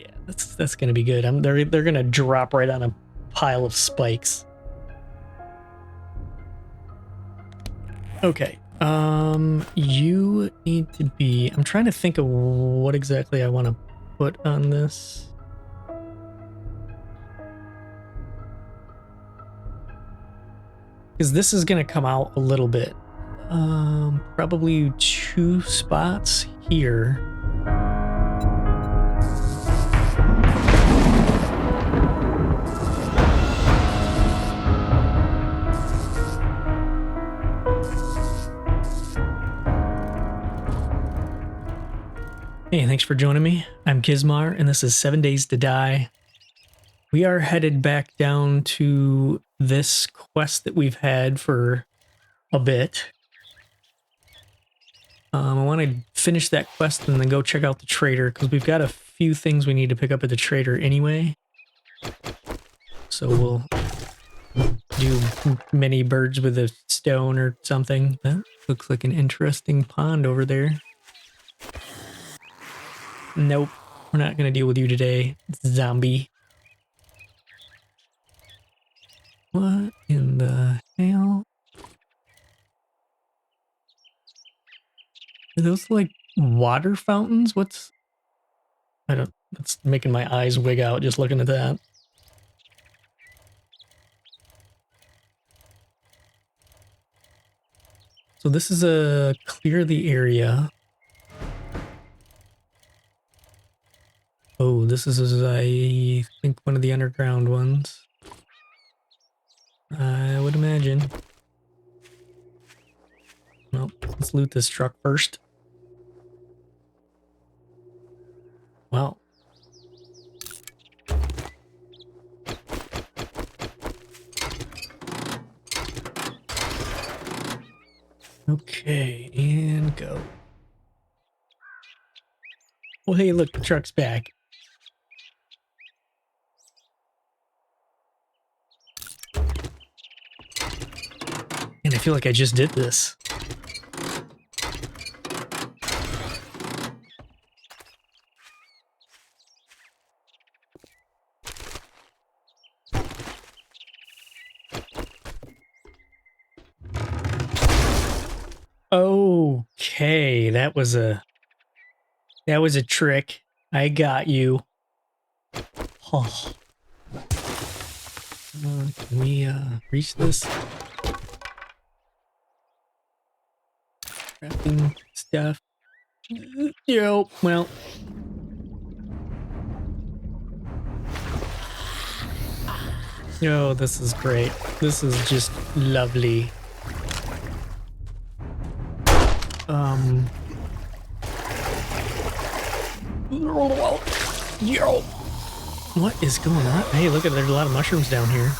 Yeah, that's gonna be good. They're gonna drop right on a pile of spikes. Okay. You need to be. I'm trying to think of what exactly I want to put on this. Because this is gonna come out a little bit. Probably 2 spots here. Hey, thanks for joining me. I'm Kizmar, and this is 7 Days to Die. We are headed back down to this quest that we've had for a bit. I want to finish that quest and then go check out the trader, because we've got a few things we need to pick up at the trader anyway. So we'll do many birds with a stone or something. That looks like an interesting pond over there. Nope, we're not going to deal with you today, zombie. What in the hell? Are those like water fountains? What's... I don't... That's making my eyes wig out just looking at that. So this is a clear the area. Oh, this is, I think, one of the underground ones. I would imagine. Well, let's loot this truck first. Well. Okay, and go. Well, hey, look, the truck's back. And I feel like I just did this. Okay, that was a trick. I got you. Oh. Can we reach this? Crafting stuff. Yo, well. Oh, this is great. This is just lovely. Yo. What is going on? Hey, look at there's a lot of mushrooms down here.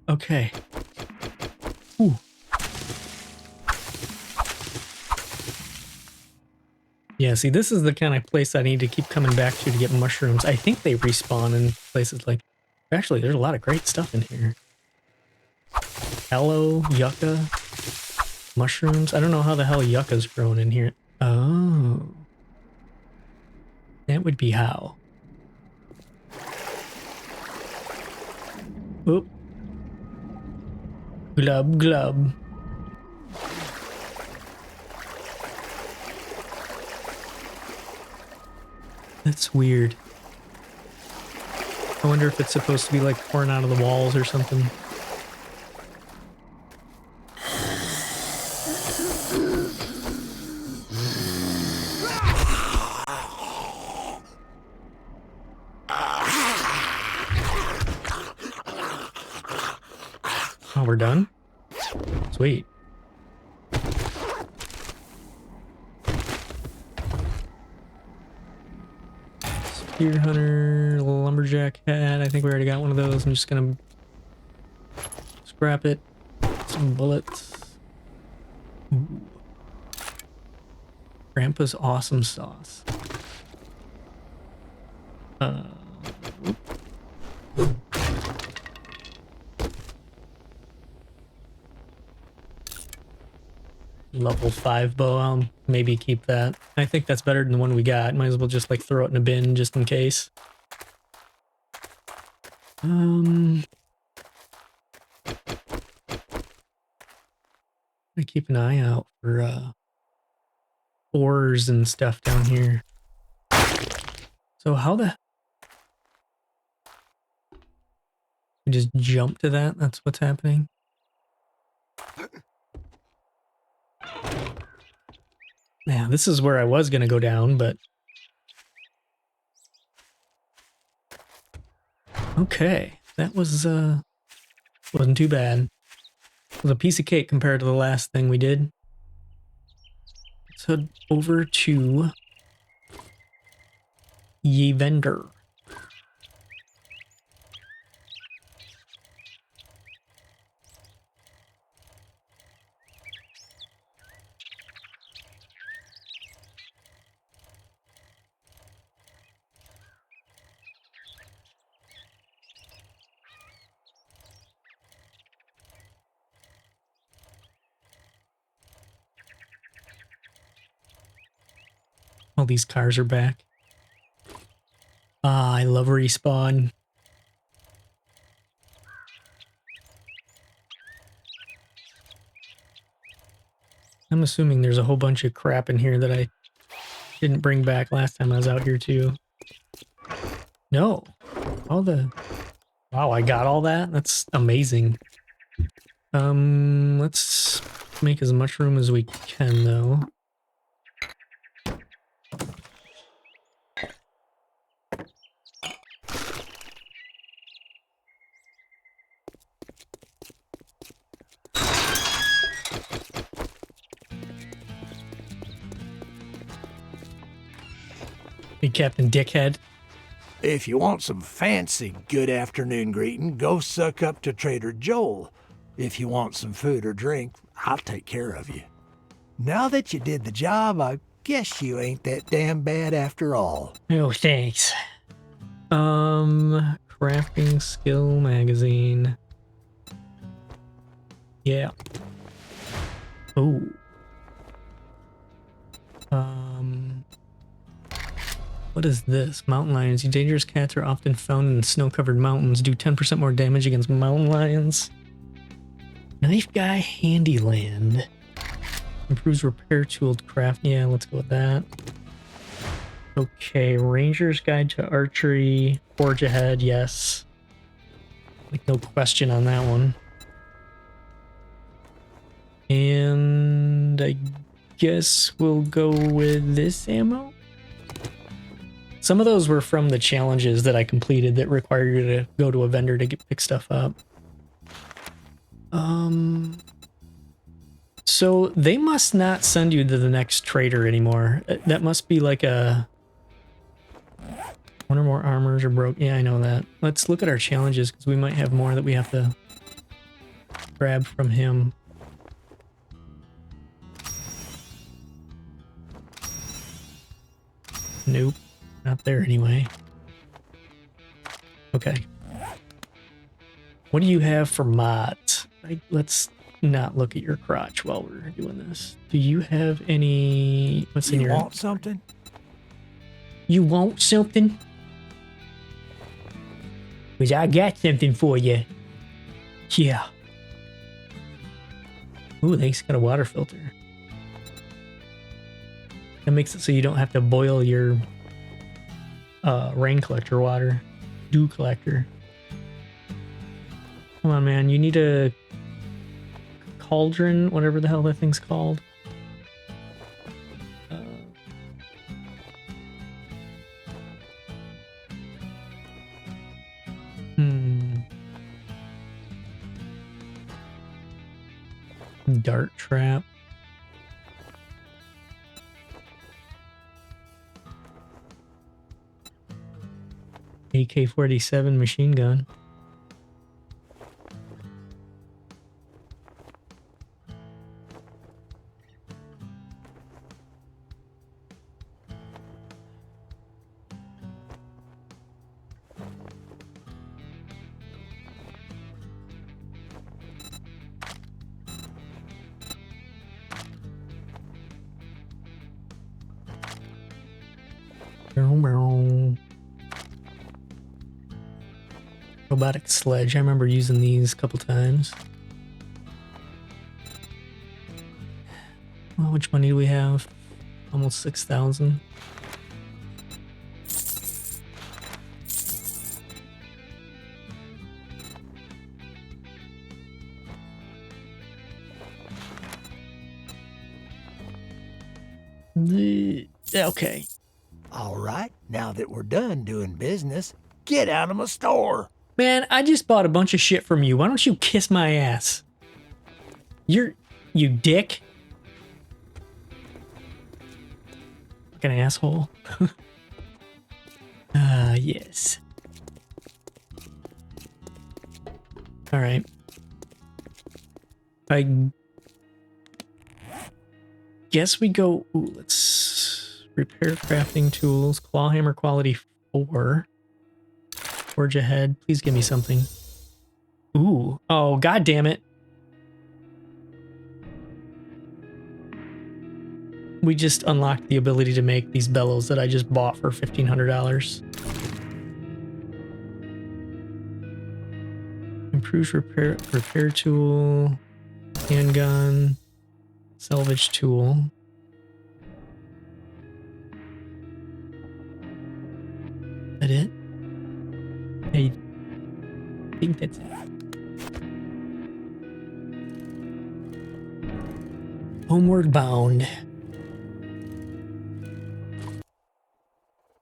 Okay. Ooh. Yeah, see, this is the kind of place I need to keep coming back to get mushrooms. I think they respawn in places like... Actually, there's a lot of great stuff in here. Aloe, yucca, mushrooms. I don't know how the hell yucca's grown in here. Oh. That would be how. Oop. Glub, glub. That's weird. I wonder if it's supposed to be like pouring out of the walls or something. Oh, we're done? Sweet. Spear hunter, lumberjack hat. I think we already got one of those. I'm just gonna scrap it. Some bullets. Ooh. Grandpa's awesome sauce. Level 5 bow. I'll maybe keep that. I think that's better than the one we got. Might as well just like throw it in a bin just in case. I keep an eye out for ores and stuff down here. So how the... You just jump to that? That's what's happening? Yeah, this is where I was gonna go down, but... Okay, that was, wasn't too bad. It was a piece of cake compared to the last thing we did. Let's head over to... Ye Vendor. All these cars are back. Ah, I love respawn. I'm assuming there's a whole bunch of crap in here that I didn't bring back last time I was out here too. No. All the... Wow, I got all that? That's amazing. Let's make as much room as we can though. Hey, Captain Dickhead. If you want some fancy good afternoon greeting, go suck up to Trader Joel. If you want some food or drink, I'll take care of you. Now that you did the job, I guess you ain't that damn bad after all. Oh, thanks. Crafting skill magazine. Yeah. Oh. What is this? Mountain lions. You dangerous cats are often found in snow-covered mountains. Do 10% more damage against mountain lions. Knife guy handyland. Improves repair tool craft. Yeah, let's go with that. Okay, ranger's guide to archery. Forge ahead, yes. Like no question on that one. And I guess we'll go with this ammo. Some of those were from the challenges that I completed that require you to go to a vendor to pick stuff up. So they must not send you to the next trader anymore. That must be like a... One or more armors are broke. Yeah, I know that. Let's look at our challenges because we might have more that we have to grab from him. Nope. Not there anyway. Okay. What do you have for mods? Let's not look at your crotch while we're doing this. Do you have any... What's in your... You want something? You want something? Because I got something for you. Yeah. Ooh, thanks. Got a water filter. That makes it so you don't have to boil your rain collector water. Dew collector. Come on, man. You need a cauldron, whatever the hell that thing's called. Dart trap. AK-47 machine gun. Robotic sledge. I remember using these a couple times. Well, how much money do we have? Almost 6,000. Okay. All right, now that we're done doing business, get out of my store. Man, I just bought a bunch of shit from you. Why don't you kiss my ass? You dick. Fucking asshole. Yes. All right. I guess we go. Ooh, let's repair crafting tools. Clawhammer quality 4. Forge ahead. Please give me something. Ooh. Oh, god damn it. We just unlocked the ability to make these bellows that I just bought for $1,500. Improves repair tool, handgun, salvage tool. Is that it? I think that's it. Homeward bound.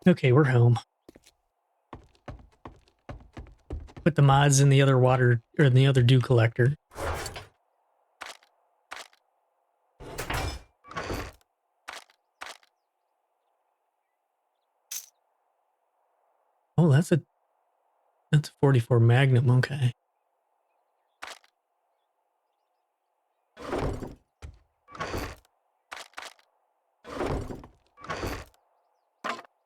Okay, we're home. Put the mods in the other water, or in the other dew collector. Oh, that's a 44 Magnum, okay.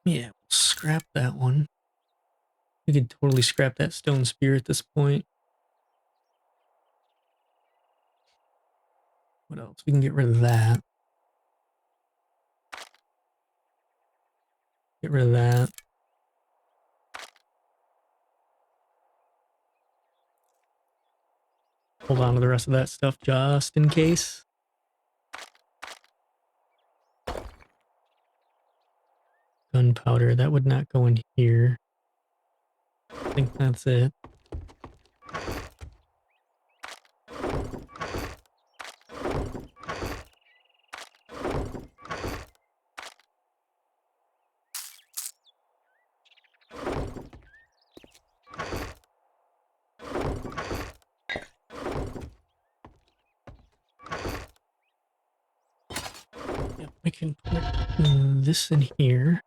Yeah, scrap that one. We could totally scrap that stone spear at this point. What else? We can get rid of that. Get rid of that. Hold on to the rest of that stuff just in case. Gunpowder, that would not go in here. I think that's it. Yep, we can put this in here.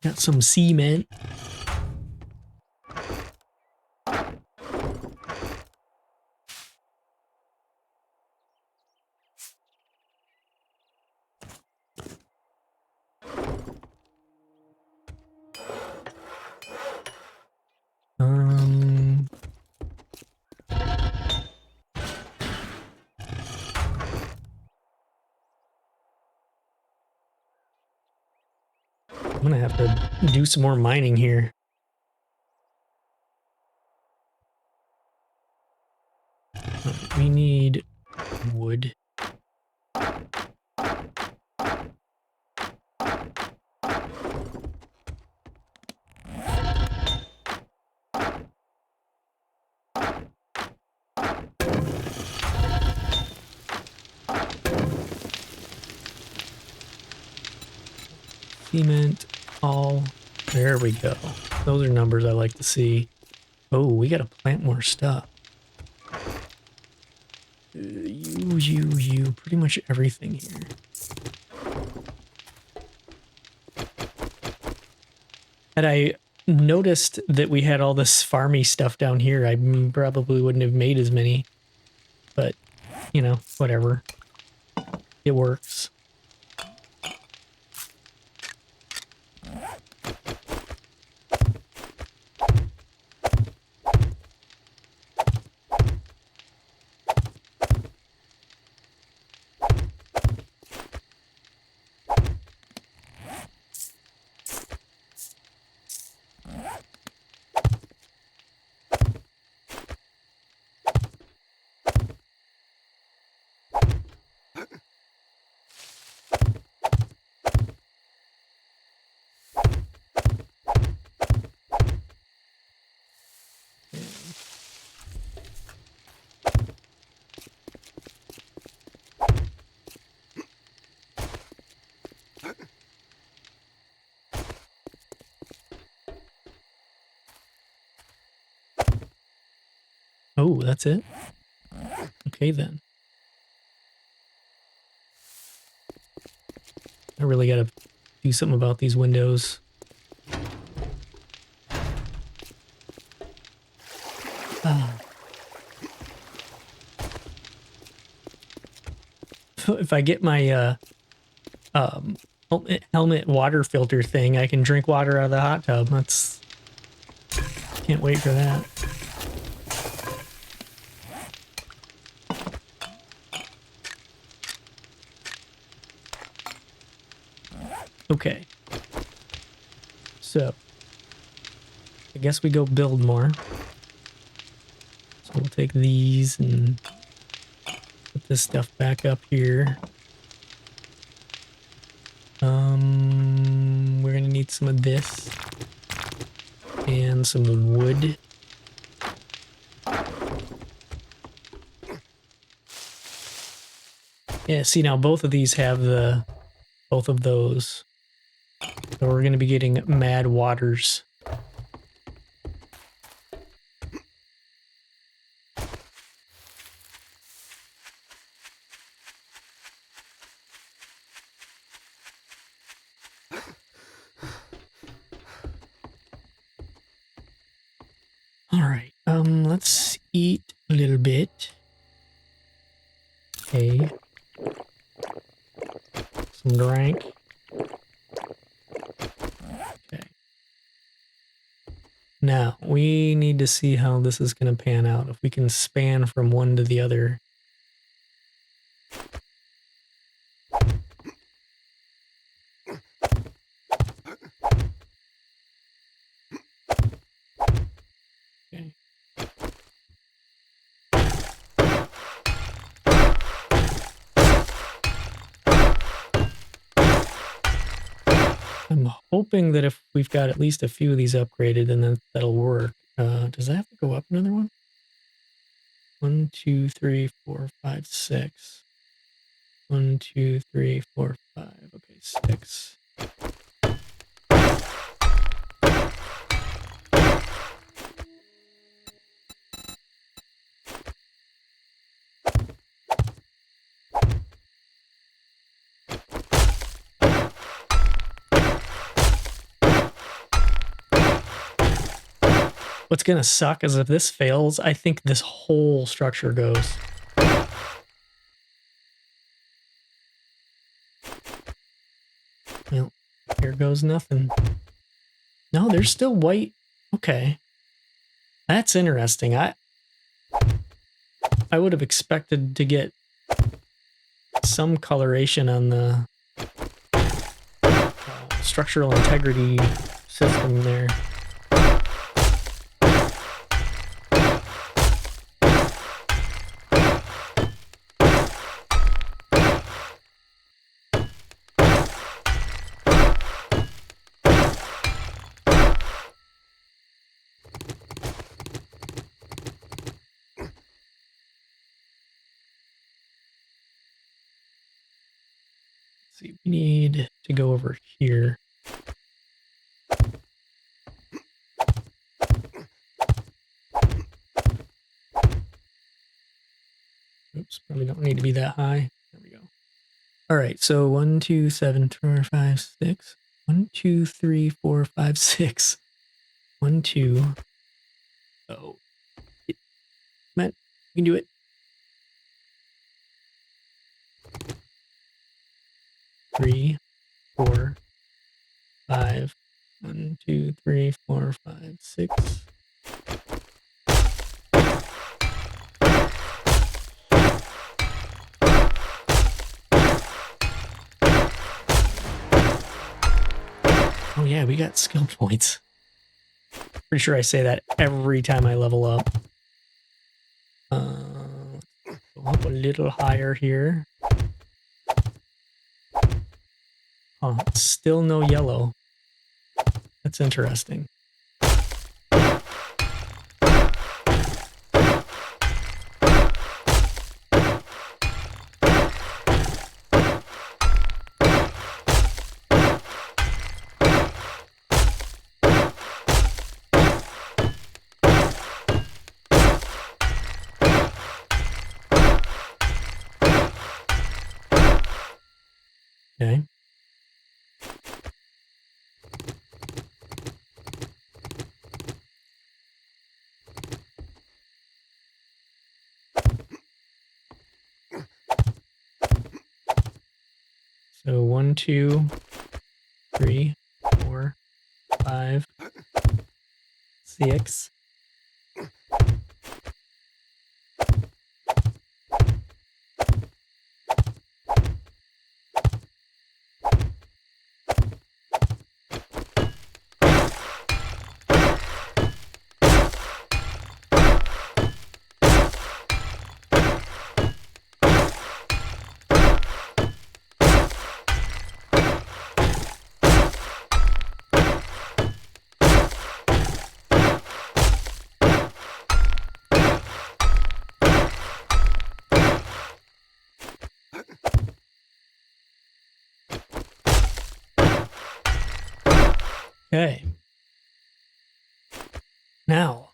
Got some cement. I'm gonna have to do some more mining here. We need wood. Cement, all. There we go. Those are numbers I like to see. Oh, we gotta plant more stuff. You. Pretty much everything here. Had I noticed that we had all this farmy stuff down here, I probably wouldn't have made as many. But, you know, whatever. It works. that's it? Okay, then. I really gotta do something about these windows. If I get my helmet water filter thing, I can drink water out of the hot tub. That's... Can't wait for that. Okay. So, I guess we go build more. So we'll take these and put this stuff back up here. We're gonna need some of this and some wood. Yeah, see now both of these have both of those. So we're gonna be getting mad waters. Alright, let's eat a little bit. Okay. Some drink. Okay. Now, we need to see how this is going to pan out. If we can span from one to the other. Okay. I'm hoping that if we've got at least a few of these upgraded, then that'll work. Does that have to go up another one? 1, 2, 3, 4, 5, 6. 1, 2, 3, 4, 5. Okay, 6. What's gonna suck is if this fails, I think this whole structure goes. Well, here goes nothing. No, there's still white. Okay. That's interesting. I would have expected to get some coloration on the structural integrity system there. See, we need to go over here. Oops, probably don't need to be that high. There we go. All right, so 1, 2, 7, 4, 5, 6. 1, 2, 3, 4, 5, 6. 1, 2. Oh. Come on, you can do it. 3, 4, 5. 1, 2, 3, 4, 5, 6. Oh yeah, we got skill points. Pretty sure I say that every time I level up. Go up a little higher here. Oh, still no yellow. That's interesting. Okay. So 1, 2, 3, 4, 5, 6. Okay. Now.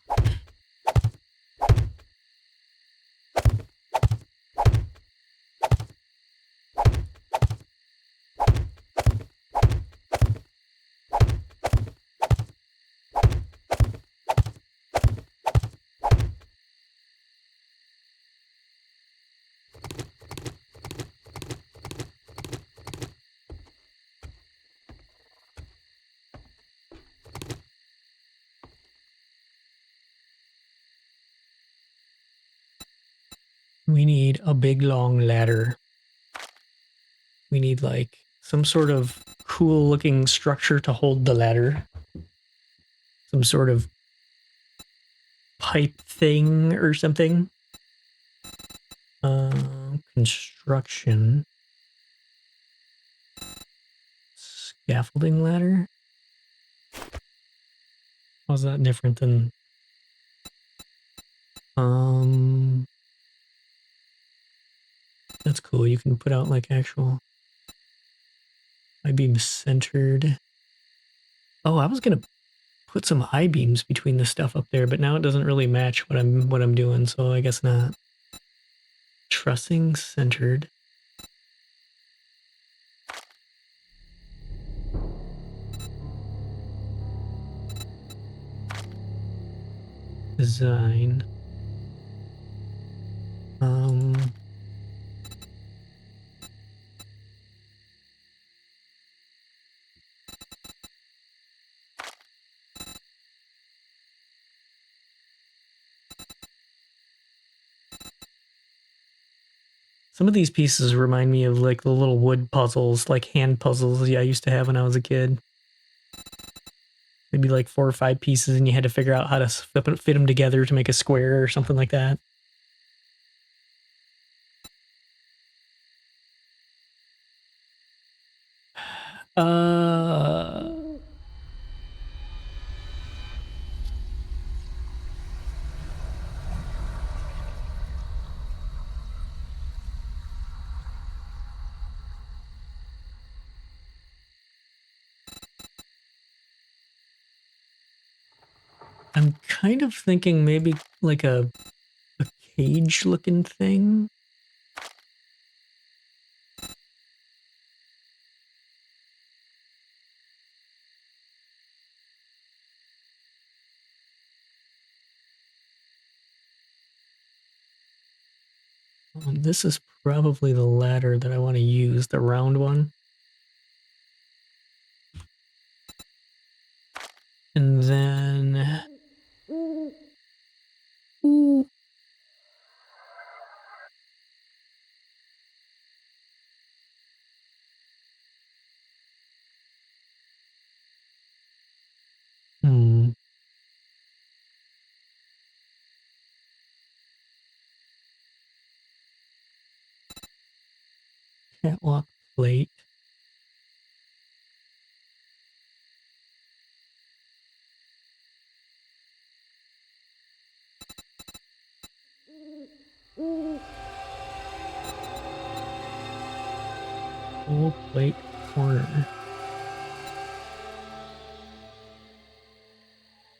We need a big long ladder. We need like some sort of cool looking structure to hold the ladder. Some sort of pipe thing or something. Construction. Scaffolding ladder? How's that different than... That's cool. You can put out like actual I-beam centered. Oh, I was gonna put some I-beams between the stuff up there, but now it doesn't really match what I'm doing, so I guess not. Trussing centered. Design. Some of these pieces remind me of like the little wood puzzles, like hand puzzles I used to have when I was a kid. Maybe like 4 or 5 pieces and you had to figure out how to fit them together to make a square or something like that. I'm kind of thinking maybe like a cage looking thing. This is probably the ladder that I want to use, the round one. And then... Catwalk plate. Pole plate corner.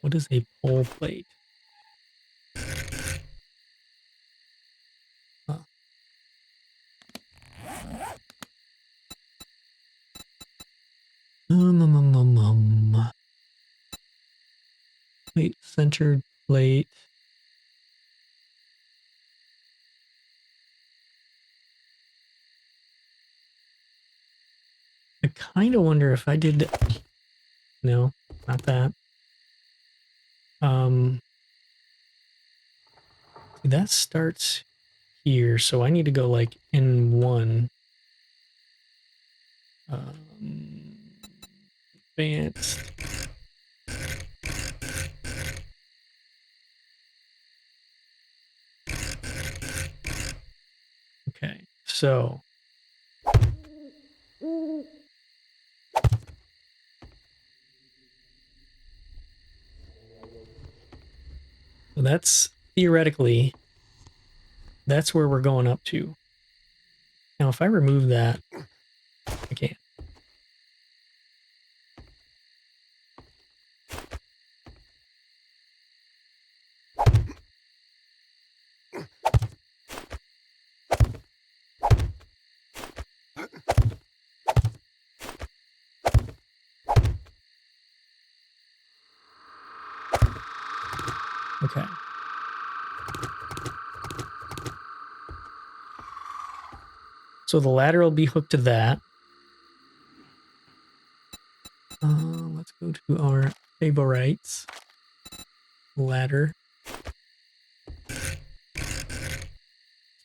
What is a pole plate? Huh. Plate, centered plate. I kind of wonder if I did... No, not that. That starts here, so I need to go like in one. Advanced. Okay, so that's theoretically, that's where we're going up to. Now, if I remove that, I can't. Okay. So the ladder will be hooked to that. Let's go to our favorites. Ladder.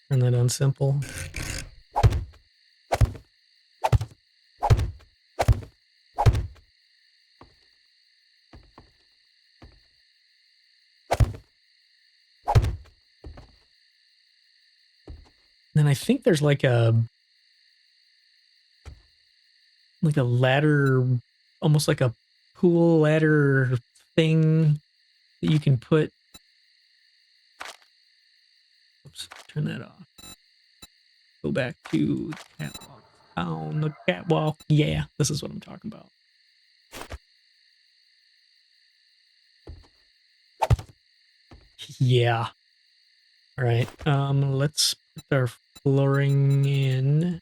Turn that on simple. Then I think there's like a ladder, almost like a pool ladder thing that you can put. Oops, turn that off. Go back to the catwalk. On the catwalk. Yeah, this is what I'm talking about. Yeah. All right. Let's put our flooring in.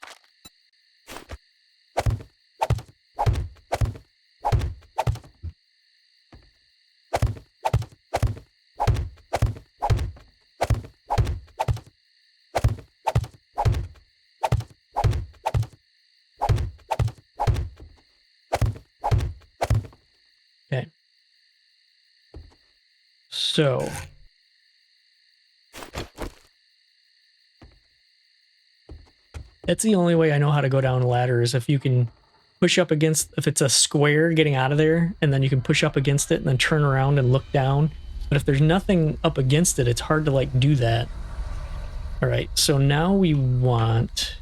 Okay. So that's the only way I know how to go down a ladder is if you can push up against, if it's a square getting out of there, and then you can push up against it and then turn around and look down. But if there's nothing up against it, it's hard to like do that. All right, so now we want,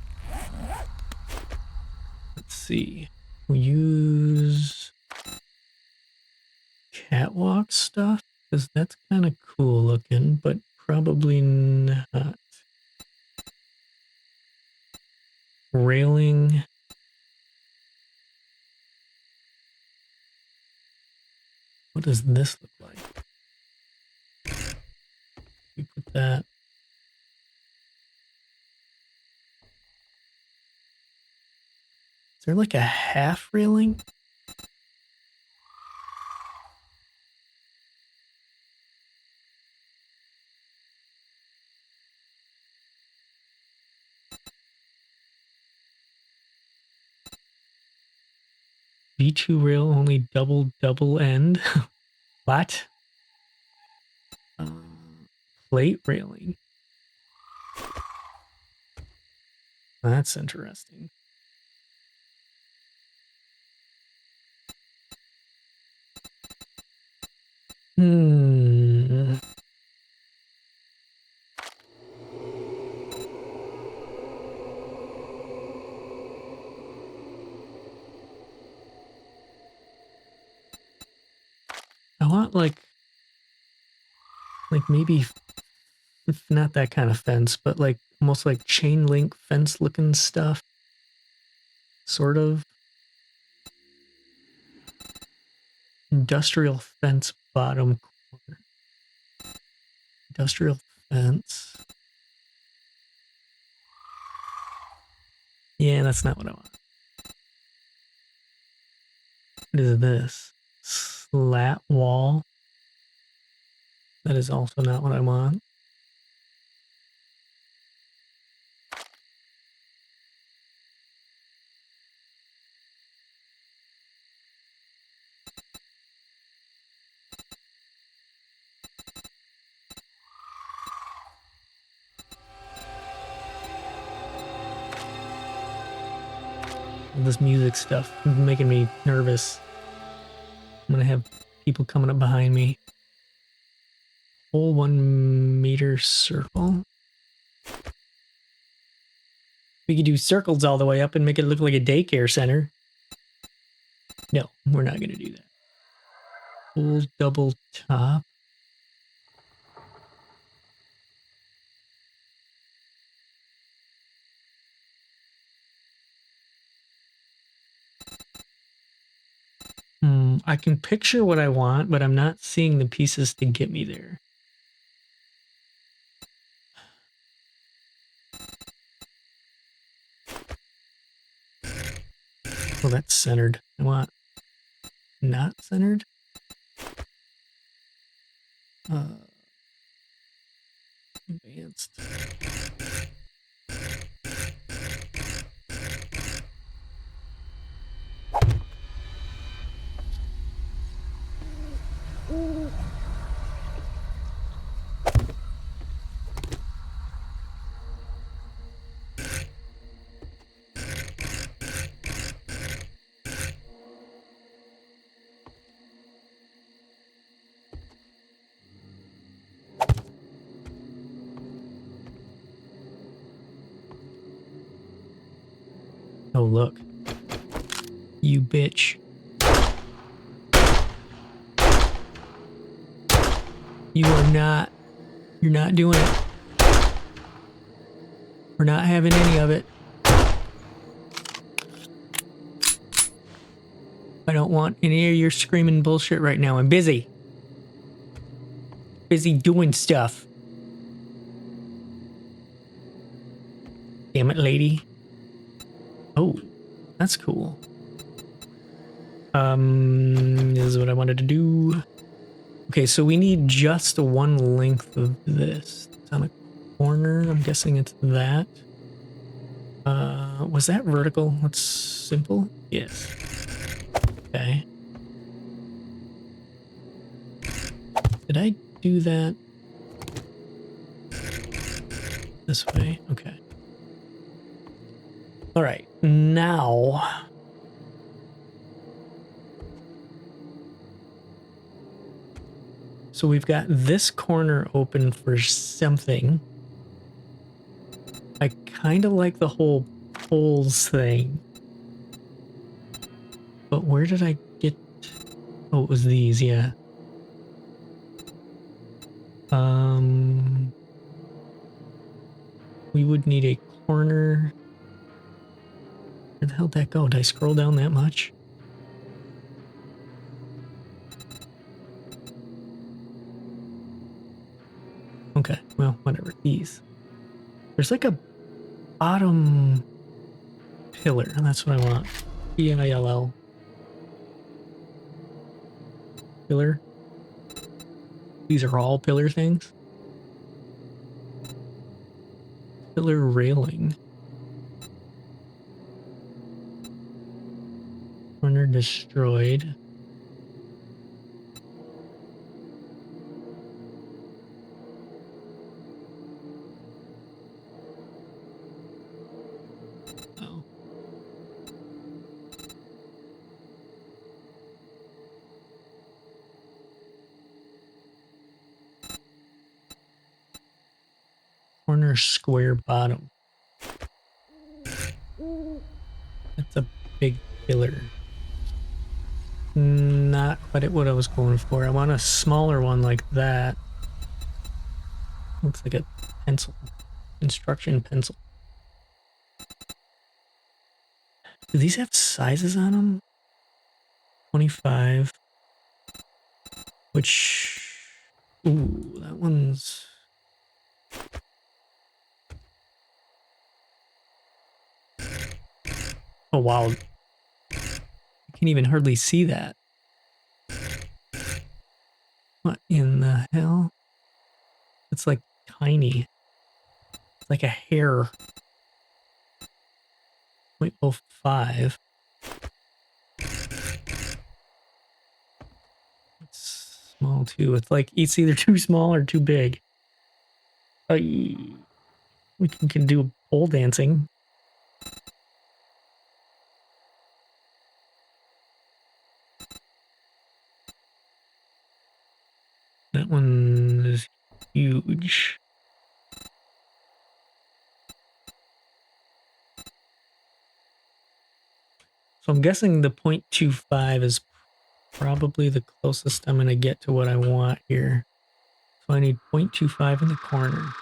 let's see, we use catwalk stuff because that's kind of cool looking, but probably not. Railing. What does this look like? We put that. Is there like a half railing? V2 rail only double end. What? Plate railing. That's interesting. I want like maybe not that kind of fence, but like almost like chain link fence looking stuff. Sort of. Industrial fence bottom corner. Industrial fence. Yeah, that's not what I want. What is this? Slat wall. That is also not what I want. This music stuff is making me nervous. I'm gonna have people coming up behind me. Whole 1 meter circle. We could do circles all the way up and make it look like a daycare center. No, we're not gonna do that. Full double top. I can picture what I want, but I'm not seeing the pieces to get me there. Well, that's centered. I want not centered. Advanced. Oh, look. You bitch. You're not doing it. We're not having any of it. I don't want any of your screaming bullshit right now. I'm busy. Busy doing stuff. Damn it, lady. Oh, that's cool. This is what I wanted to do. Okay, so we need just one length of this. It's on a corner. I'm guessing it's that. Was that vertical? That's simple? Yes. Okay. Did I do that this way? Okay. All right, now so we've got this corner open for something. I kind of like the whole poles thing. But where did I get... Oh, it was these, yeah. We would need a corner. Where the hell did that go? Did I scroll down that much? Okay, well, whatever. These. There's like a bottom pillar, and that's what I want. P-I-L-L. Pillar. These are all pillar things. Pillar railing. Corner destroyed. Oh. Corner square bottom. That's a big pillar. Not quite what I was going for. I want a smaller one like that. Looks like a pencil. Instruction pencil. Do these have sizes on them? 25. Which... Ooh, that one's... Oh, wow. I can't even hardly see that. What in the hell? It's like tiny. It's like a hair. 0.05. It's small too. It's like it's either too small or too big. We can do pole dancing. That one is huge. So I'm guessing the 0.25 is probably the closest I'm going to get to what I want here. So I need 0.25 in the corner.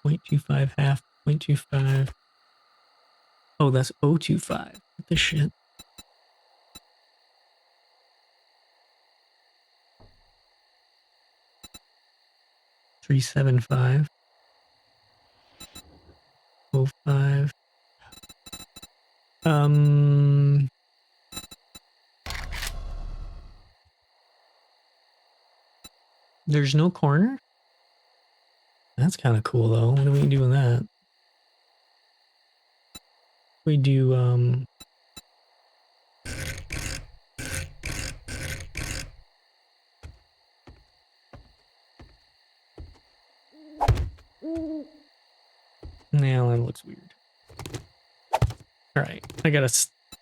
.25 half, 0.25. Oh, that's 0.25. What the shit? .375. 0.5. There's no corner? That's kind of cool though. What do we do with that? We do now that looks weird. All right,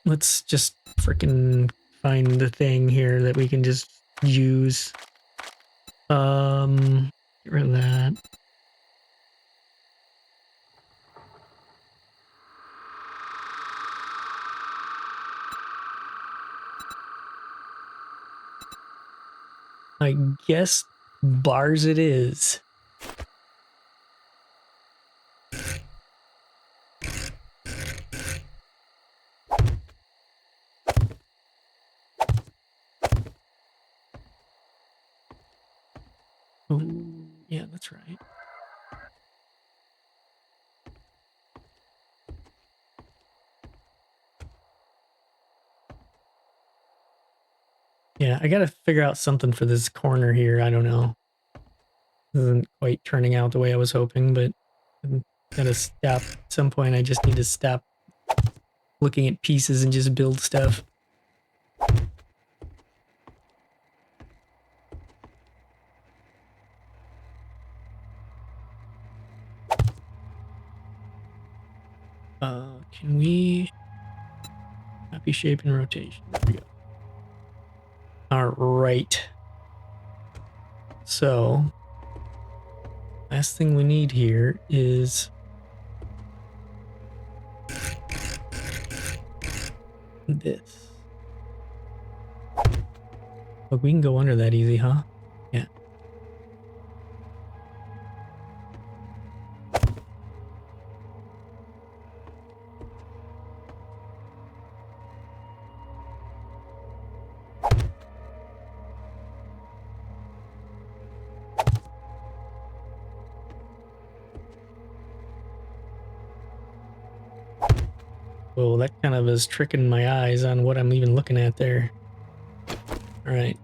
let's just freaking find the thing here that we can just use. Get rid of that. I guess bars it is. Oh, yeah, that's right. Yeah, I gotta figure out something for this corner here. I don't know. This isn't quite turning out the way I was hoping, but I'm gotta stop. At some point, I just need to stop looking at pieces and just build stuff. Can we copy shape and rotation? There we go. All right. So, last thing we need here is this. Look, we can go under that easy, huh? Yeah. Well, that kind of is tricking my eyes on what I'm even looking at there. All right.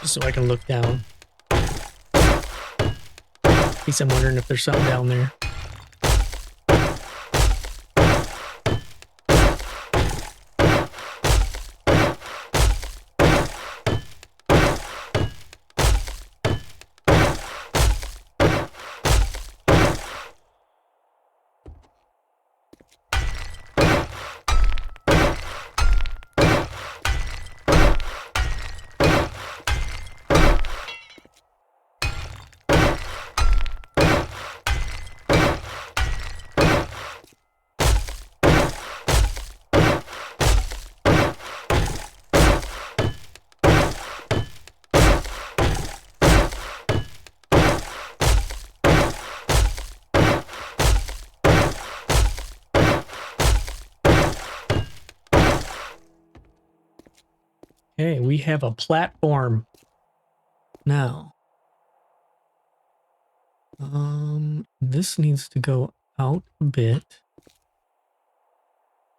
just so I can look down. In case I'm wondering if there's something down there. Okay, we have a platform now. This needs to go out a bit.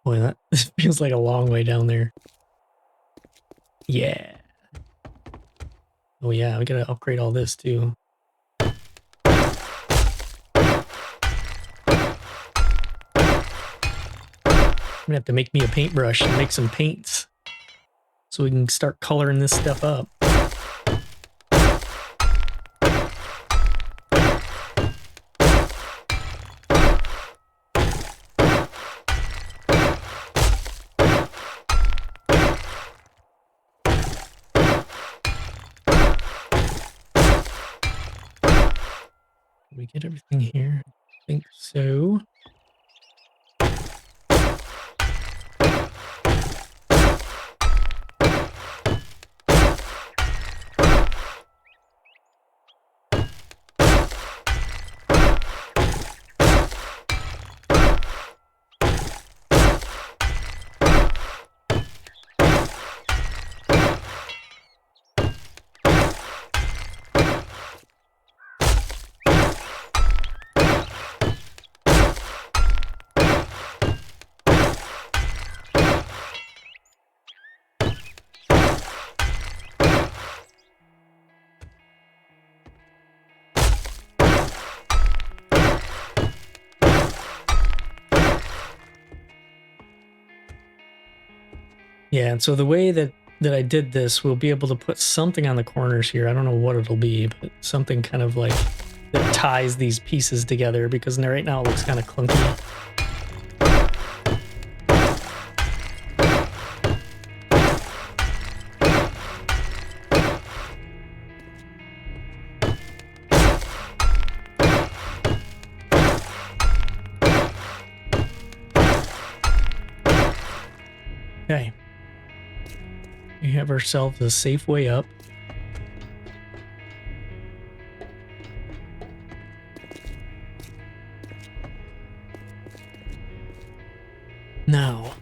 Boy, that this feels like a long way down there. Yeah. Oh yeah, we gotta upgrade all this too. I'm gonna have to make me a paintbrush and make some paints so we can start coloring this stuff up. Did we get everything here? I think so. Yeah, and so the way that I did this, we'll be able to put something on the corners here. I don't know what it'll be, but something kind of like that ties these pieces together, because right now it looks kind of clunky. Okay. We have ourselves a safe way up. Now,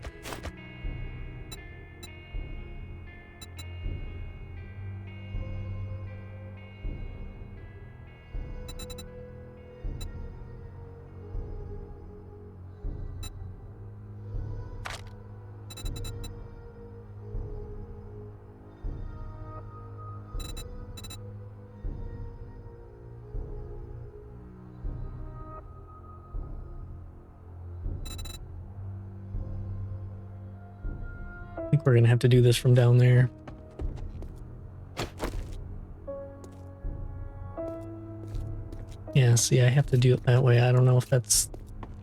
I think we're going to have to do this from down there. Yeah, see, I have to do it that way. I don't know if that's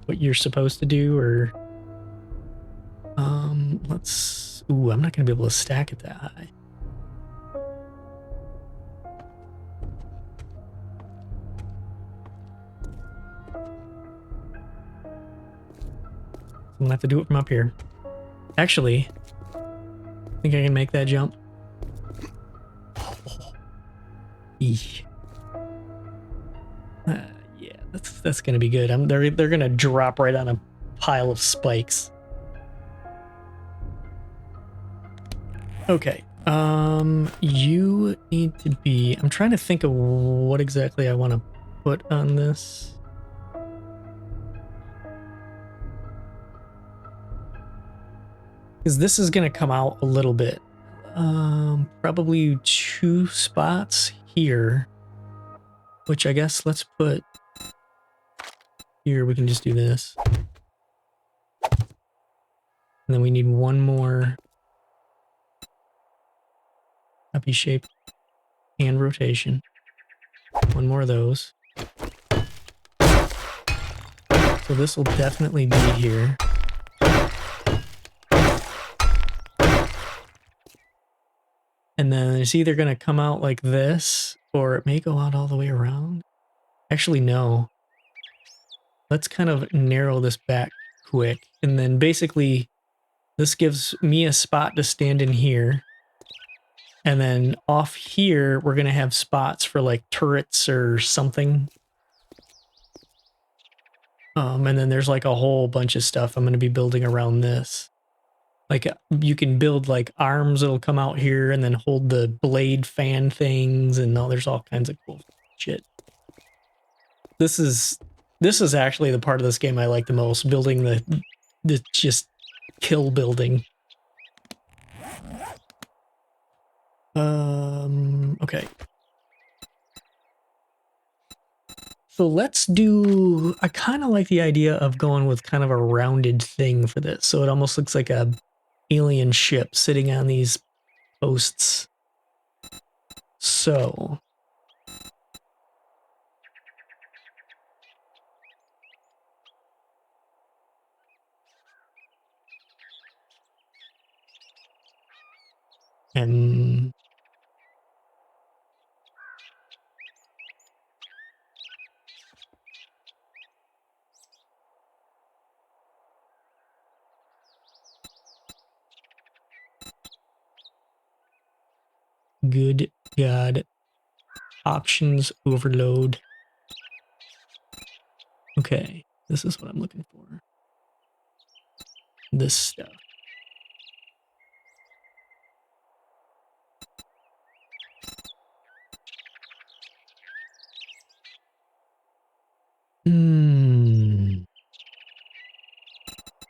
what you're supposed to do, or... let's... Ooh, I'm not going to be able to stack it that high. I'm going to have to do it from up here. Actually, I think I can make that jump. Eesh. Yeah, that's gonna be good. They're gonna drop right on a pile of spikes. Okay. You need to be... I'm trying to think of what exactly I want to put on this. Because this is gonna come out a little bit. Probably 2 spots here, which I guess let's put here. We can just do this. And then we need 1 more happy shape and rotation. 1 more of those. So this will definitely be here. And then it's either going to come out like this, or it may go out all the way around. Actually, no. Let's kind of narrow this back quick. And then basically, this gives me a spot to stand in here. And then off here, we're going to have spots for like turrets or something. And then there's like a whole bunch of stuff I'm going to be building around this. Like you can build like arms that'll come out here and then hold the blade fan things, and there's all kinds of cool shit. This is actually the part of this game I like the most, building the just kill building. Okay. So let's do, I kind of like the idea of going with kind of a rounded thing for this. So it almost looks like a alien ship sitting on these posts. So and good God, options overload. Okay, this is what I'm looking for. This stuff.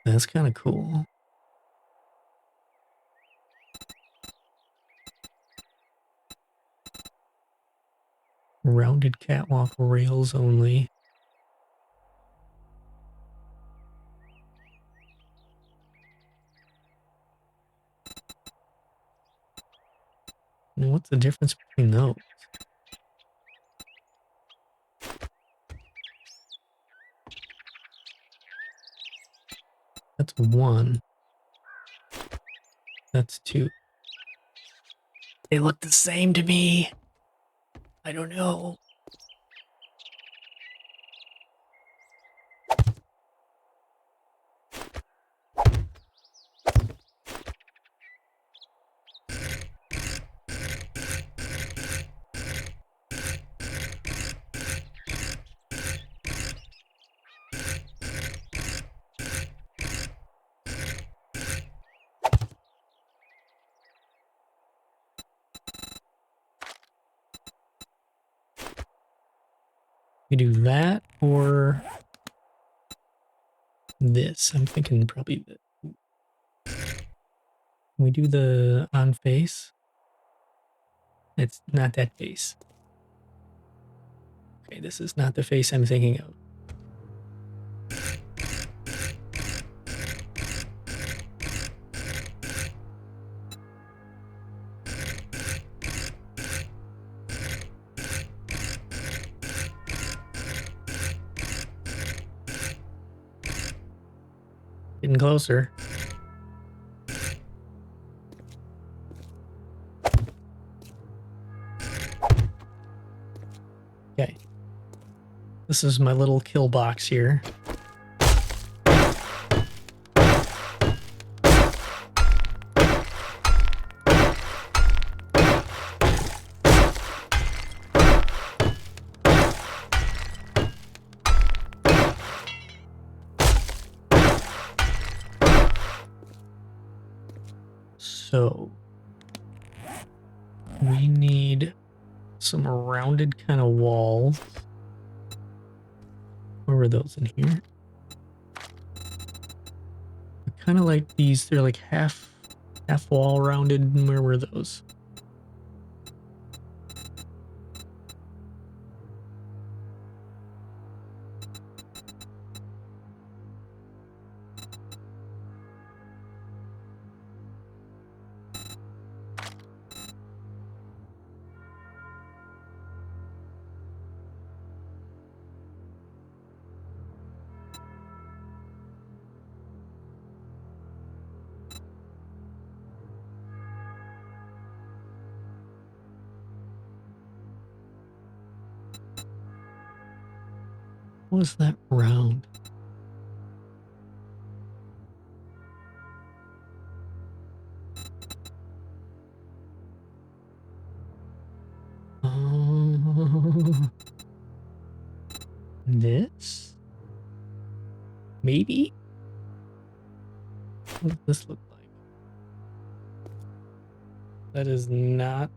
That's kind of cool. Rounded catwalk, rails only. What's the difference between those? That's 1. That's 2. They look the same to me. I don't know. We do that or this. I'm thinking probably that. We do the on face. It's not that face. Okay, this is not the face I'm thinking of. Getting closer. Okay. This is my little kill box here. So we need some rounded kind of walls. Where were those in here? I kind of like these. They're like half Half wall rounded. Where were those? What was that round? This? Maybe? What does this look like? That is not...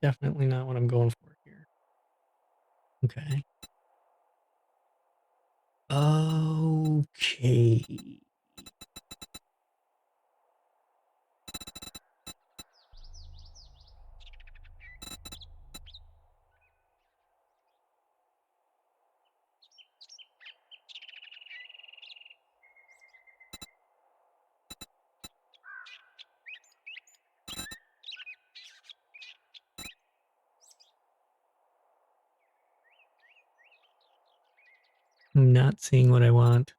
Definitely not what I'm going for here. Okay. Okay. I'm not seeing what I want.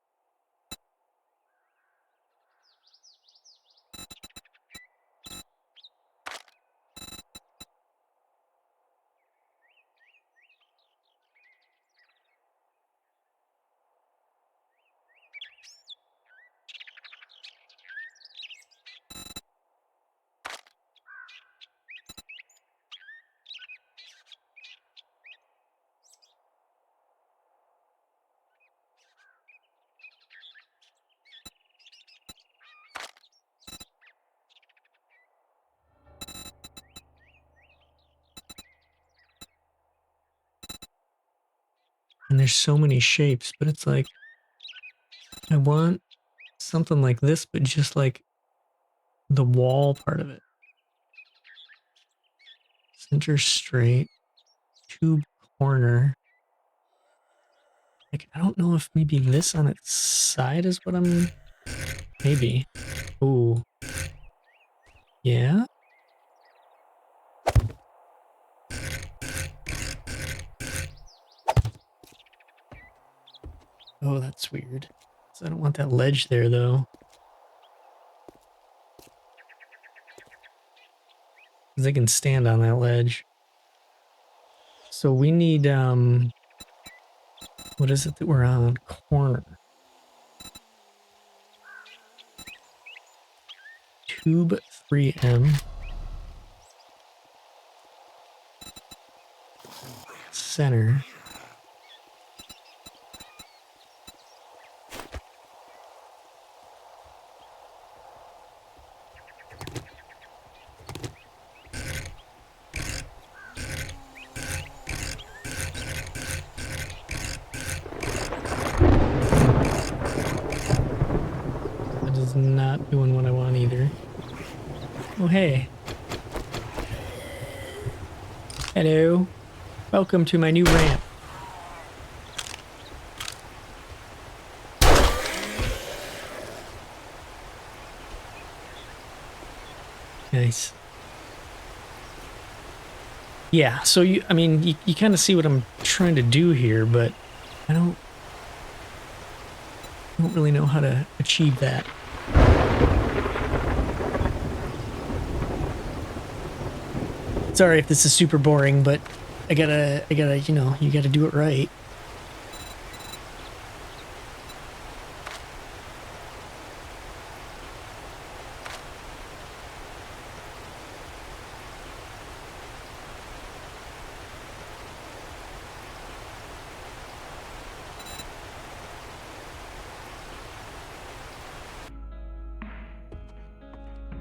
And there's so many shapes, but it's like, I want something like this, but just like the wall part of it. Center straight, tube corner. Like, I don't know if maybe this on its side is what I'm... Maybe. Ooh. Yeah? Oh, that's weird. So I don't want that ledge there, though. Because they can stand on that ledge. So we need, what is it that we're on? Corner. Tube 3M. Center. That is not doing what I want either. Oh, hey. Hello. Welcome to my new ramp. Nice. Yeah, so you kind of see what I'm trying to do here, but I don't really know how to achieve that. Sorry if this is super boring, but I gotta, you gotta do it right.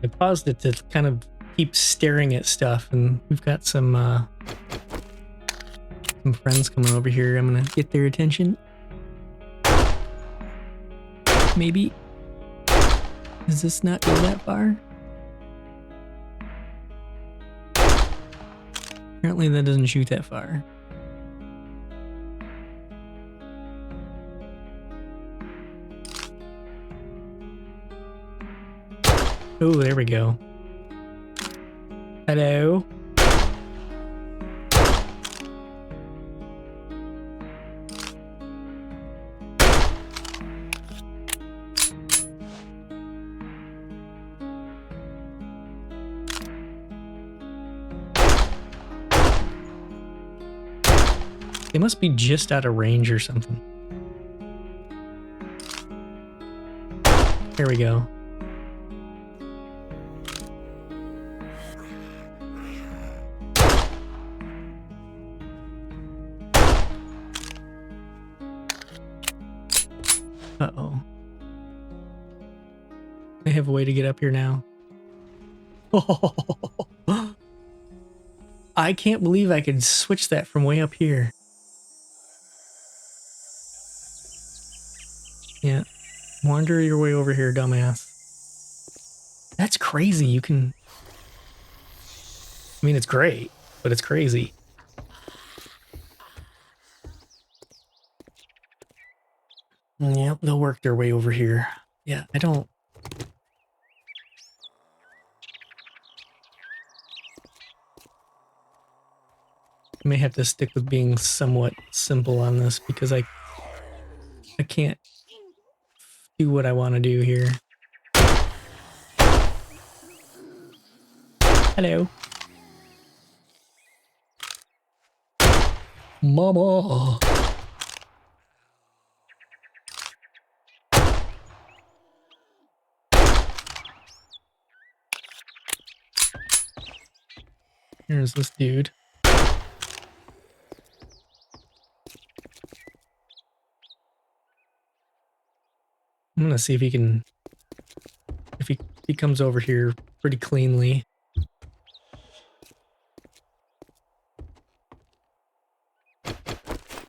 I paused it to kind of keep staring at stuff, and we've got some friends coming over here. I'm gonna get their attention. Maybe. Does this not go that far? Apparently that doesn't shoot that far. Oh, there we go. Hello? They must be just out of range or something. There we go. Uh-oh. I have a way to get up here now. Oh, I can't believe I could switch that from way up here. Yeah. Wander your way over here, dumbass. That's crazy. You can... I mean, it's great, but it's crazy. Yep, they'll work their way over here. Yeah, I don't... I may have to stick with being somewhat simple on this because I can't do what I want to do here. Hello. Mama. Here's this dude. I'm gonna see if he can, if he comes over here pretty cleanly.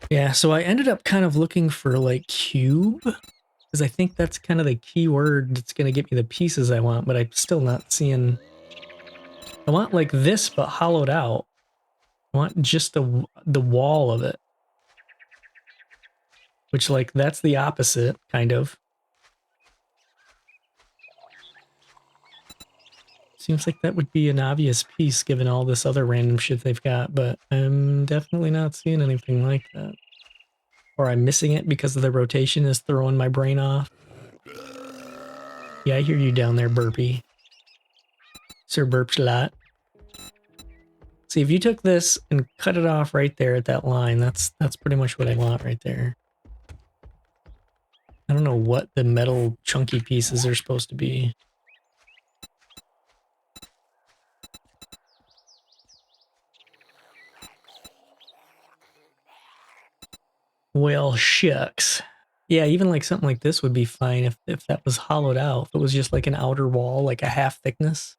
Yeah, so I ended up kind of looking for like cube, because I think that's kind of the key word that's gonna get me the pieces I want, but I'm still not seeing. I want like this, but hollowed out. I want just the wall of it. Which, like, that's the opposite, kind of. Seems like that would be an obvious piece given all this other random shit they've got, but I'm definitely not seeing anything like that. Or I'm missing it because of the rotation is throwing my brain off. Yeah, I hear you down there, Burpy. Sir Burpslot. See, if you took this and cut it off right there at that line, that's pretty much what I want right there. I don't know what the metal chunky pieces are supposed to be. Well, shucks. Yeah, even like something like this would be fine if that was hollowed out. If it was just like an outer wall, like a half thickness.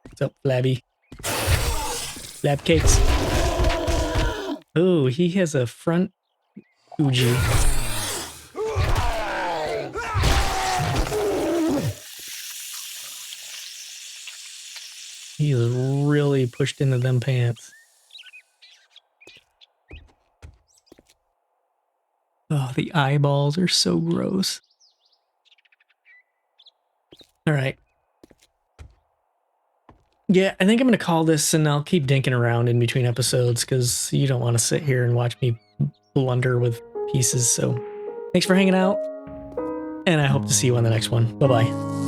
What's up, Flabby? Flab cakes. Oh, he has a front Uji. He is really pushed into them pants. Oh, the eyeballs are so gross. All right. Yeah, I think I'm going to call this, and I'll keep dinking around in between episodes because you don't want to sit here and watch me blunder with pieces. So thanks for hanging out, and I hope to see you on the next one. Bye-bye.